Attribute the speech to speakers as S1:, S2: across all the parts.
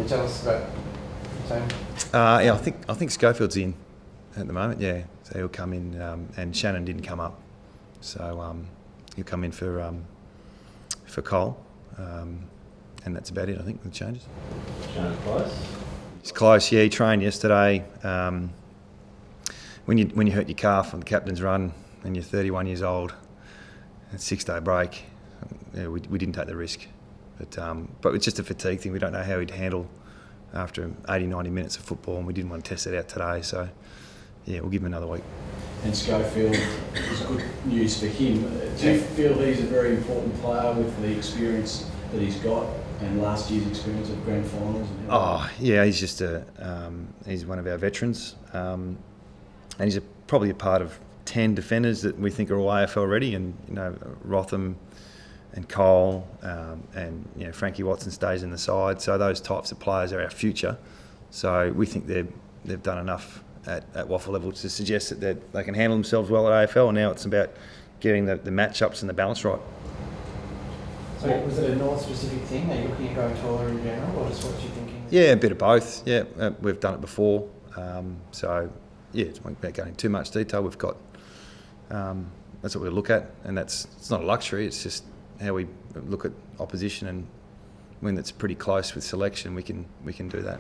S1: you tell us about the team?
S2: Yeah, I think Schofield's in at the moment. Yeah, so he'll come in, and Shannon didn't come up, so he'll come in for Cole, and that's about it. I think the changes.
S3: Shannon close.
S2: He's close. Yeah, he trained yesterday. When you hurt your calf on the captain's run and you're 31 years old, it's 6-day break. Yeah, we didn't take the risk, but it's just a fatigue thing. We don't know how he'd handle after 80, 90 minutes of football, and we didn't want to test it out today. So, yeah, we'll give him another week.
S4: And Schofield is good news for him. Do you feel he's a very important player with the experience that he's got and last year's experience of grand finals?
S2: Oh, yeah, he's just he's one of our veterans, and he's probably a part of 10 defenders that we think are all AFL ready, and Rotham and Cole, and Frankie Watson stays in the side. So those types of players are our future. So we think they've done enough at WAFL level to suggest that they can handle themselves well at AFL. And now it's about getting the matchups and the balance right.
S1: So was it a North specific thing? Are you looking at going taller in general, or just what you're thinking?
S2: Yeah, a bit of both. Yeah, we've done it before. So yeah, it's not about going into too much detail. We've got that's what we look at, and it's not a luxury. It's just how we look at opposition, and when it's pretty close with selection, we can do that.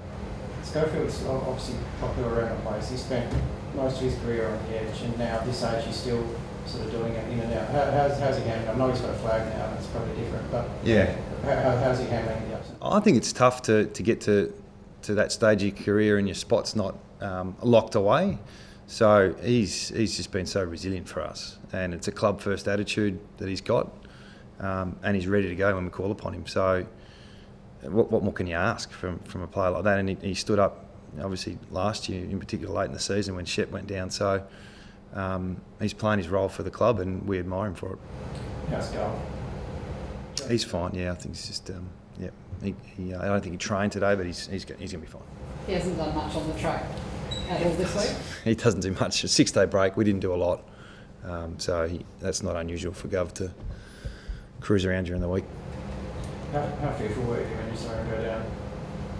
S1: Schofield's obviously popular around the place. He spent most of his career on the edge, and now at this age he's still sort of doing it in and out. How's he handling? I know he's got a flag now, and it's probably different, but
S2: yeah,
S1: how's he handling the ups and downs?
S2: I think it's tough to get to that stage of your career and your spot's not locked away. So he's just been so resilient for us, and it's a club first attitude that he's got, and he's ready to go when we call upon him. So what more can you ask from a player like that? And he stood up, obviously last year in particular, late in the season when Shep went down. So he's playing his role for the club, and we admire him for it.
S1: How's Carl?
S2: He's fine. Yeah, I think he's just yeah. I don't think he trained today, but he's going to be fine.
S5: He hasn't done much on the track at all this week.
S2: He doesn't do much. A 6-day break. We didn't do a lot, so that's not unusual for Gov to cruise around during the week.
S1: How fearful were you when you saw him go down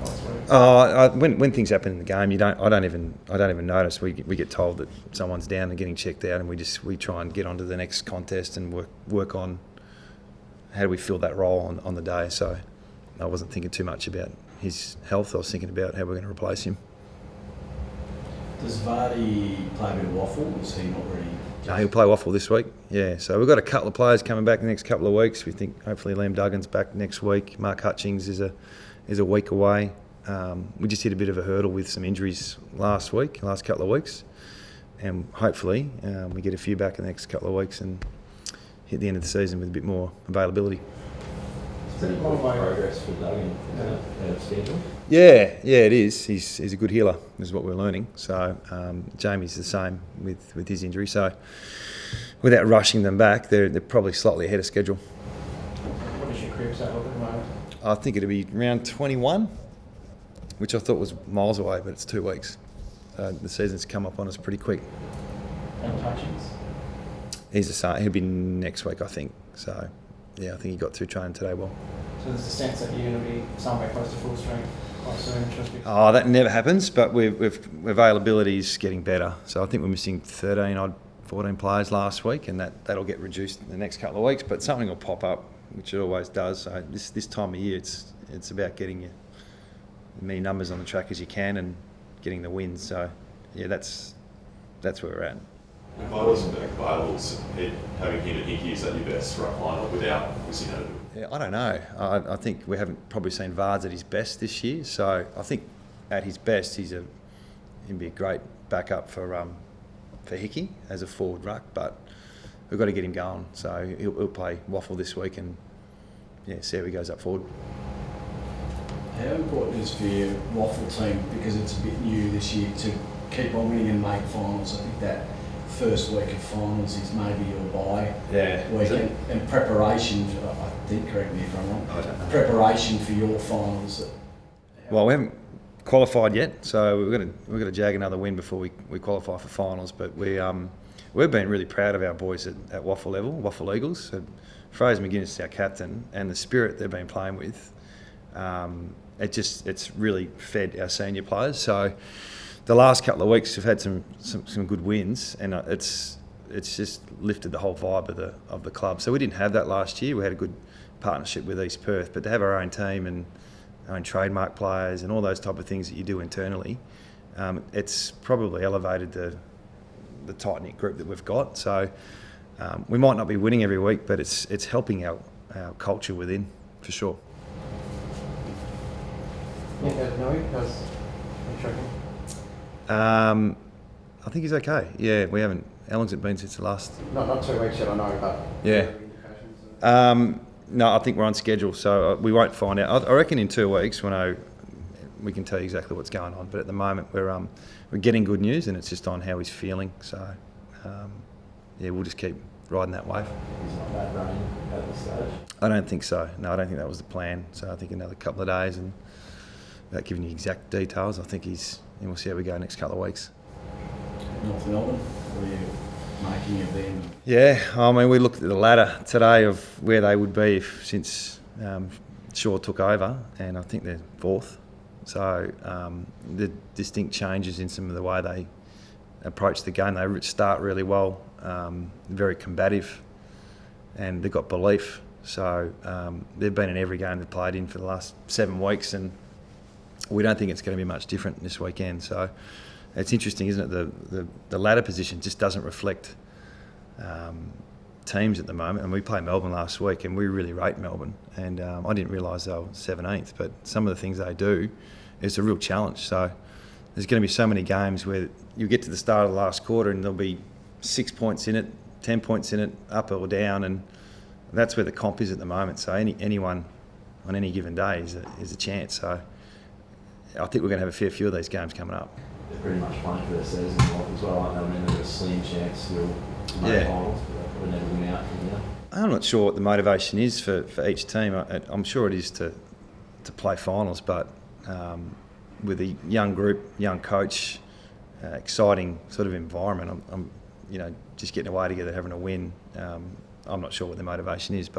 S1: last week?
S2: When things happen in the game, I don't even notice. We get told that someone's down and getting checked out, and we try and get on to the next contest and work on how do we fill that role on the day. So I wasn't thinking too much about his health. I was thinking about how we're going to replace him.
S4: Does Vardy play a bit of WAFL? Is he not ready?
S2: No, he'll play WAFL this week. Yeah, so we've got a couple of players coming back the next couple of weeks. We think hopefully Liam Duggan's back next week. Mark Hutchings is a week away. We just hit a bit of a hurdle with some injuries last couple of weeks, and hopefully we get a few back in the next couple of weeks and hit the end of the season with a bit more availability.
S3: Is that a progress for Duggan out of schedule?
S2: Yeah, it is. He's a good healer, is what we're learning. So Jamie's the same with his injury. So without rushing them back, they're probably slightly ahead of schedule.
S1: What is your crib set up at the moment?
S2: I think it'll be around 21, which I thought was miles away, but it's 2 weeks. So the season's come up on us pretty quick.
S1: And Hutchings?
S2: He's the same. He'll be next week, I think. So yeah, I think he got through training today well. So
S1: there's a sense that you're going to be somewhere close to full strength quite soon.
S2: Oh, that never happens, but availability is getting better. So I think we're missing 14 players last week, and that'll get reduced in the next couple of weeks. But something will pop up, which it always does. So this time of year, it's about getting as many numbers on the track as you can and getting the wins. So yeah, that's where we're at.
S6: If I wasn't back available, having him and Hickey, is that your best ruck lineup without missing out?
S2: Yeah, I don't know. I think we haven't probably seen Vards at his best this year. So I think at his best, he'd be a great backup for Hickey as a forward ruck. But we've got to get him going. So he'll play WAFL this week and see how he goes up forward.
S4: How important is for your WAFL team, because it's a bit new this year, to keep on winning and make finals? I think that first week of finals is maybe your bye week, and preparation. I think, correct me if I'm wrong.
S2: I don't know.
S4: Preparation for your finals.
S2: Well, we haven't qualified yet, so we've got to jag another win before we qualify for finals. But we've been really proud of our boys at WAFL level, WAFL Eagles. So Fraser McGuinness is our captain, and the spirit they've been playing with it's really fed our senior players. So the last couple of weeks we've had some good wins, and it's just lifted the whole vibe of the club. So we didn't have that last year. We had a good partnership with East Perth, but to have our own team and our own trademark players and all those type of things that you do internally, it's probably elevated the tight-knit group that we've got. So we might not be winning every week, but it's helping our culture within, for sure.
S1: Yeah, how's tracking?
S2: I think he's okay. Yeah, we haven't. How long's it been since the last?
S1: Not 2 weeks yet, I know, but
S2: Yeah. No, I think we're on schedule, so we won't find out. I reckon in 2 weeks we can tell you exactly what's going on. But at the moment we're getting good news, and it's just on how he's feeling. So yeah, we'll just keep riding that wave.
S3: He's not that running at this stage.
S2: I don't think so. No, I don't think that was the plan. So I think another couple of days, and without giving you exact details, I think and we'll see how we go next couple of weeks.
S4: North Melbourne, what are you making of them?
S2: Yeah, I mean, we looked at the ladder today of where they would be since Shaw took over, and I think they're fourth. So the distinct changes in some of the way they approach the game. They start really well, very combative, and they've got belief. So they've been in every game they've played in for the last 7 weeks, and we don't think it's going to be much different this weekend. So it's interesting, isn't it? The ladder position just doesn't reflect teams at the moment. And we played Melbourne last week, and we really rate Melbourne. And I didn't realise they were 17th, but some of the things they do is a real challenge. So there's going to be so many games where you get to the start of the last quarter and there'll be 6 points in it, 10 points in it, up or down, and that's where the comp is at the moment. So anyone on any given day is a chance. So I think we're going to have a fair few of these games coming up.
S3: They're pretty much playing for their season as well, aren't they? I mean, they've got a slim chance still to make finals, but they'll probably never win out from here.
S2: I'm not sure what the motivation is for each team. I'm sure it is to play finals, but with a young group, young coach, exciting sort of environment, I'm just getting away together, having a win. I'm not sure what the motivation is,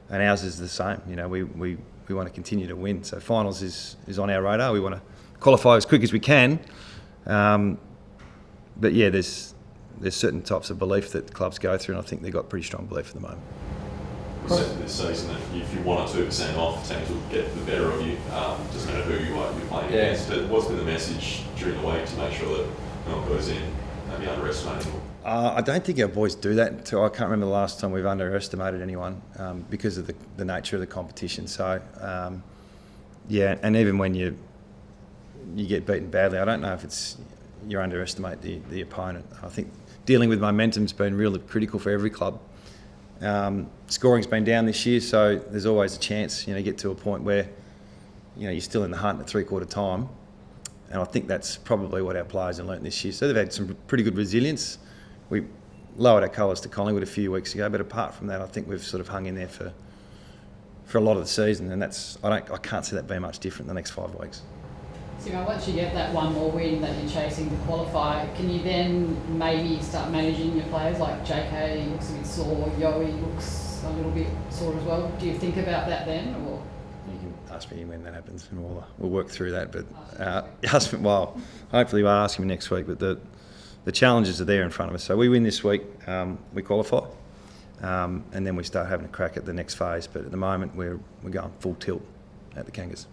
S2: and ours is the same. We want to continue to win. So finals is on our radar. We want to qualify as quick as we can. But yeah, there's certain types of belief that clubs go through, and I think they've got pretty strong belief at the moment.
S6: This season, if you 1 or 2% off, teams will get the better of you. Doesn't matter who you're playing against. But what's been the message during the week to make sure that no one goes in maybe underestimating?
S2: I don't think our boys do that. I can't remember the last time we've underestimated anyone because of the nature of the competition. So yeah, and even when you get beaten badly, I don't know if it's you underestimate the opponent. I think dealing with momentum's been really critical for every club. Scoring's been down this year, so there's always a chance, get to a point where, you're still in the hunt at 3/4 time. And I think that's probably what our players have learnt this year. So they've had some pretty good resilience. We lowered our colours to Collingwood a few weeks ago, but apart from that, I think we've sort of hung in there for a lot of the season, and I can't see that being much different in the next 5 weeks.
S5: So once you get that one more win that you're chasing to qualify, can you then maybe start managing your players? Like JK looks a bit sore, Yowie looks a little bit sore as well. Do you think about that then, or?
S2: You can ask me when that happens, and we'll work through that. But hopefully we'll ask him next week. But the challenges are there in front of us. So we win this week, we qualify, and then we start having a crack at the next phase. But at the moment, we're going full tilt at the Kangaroos.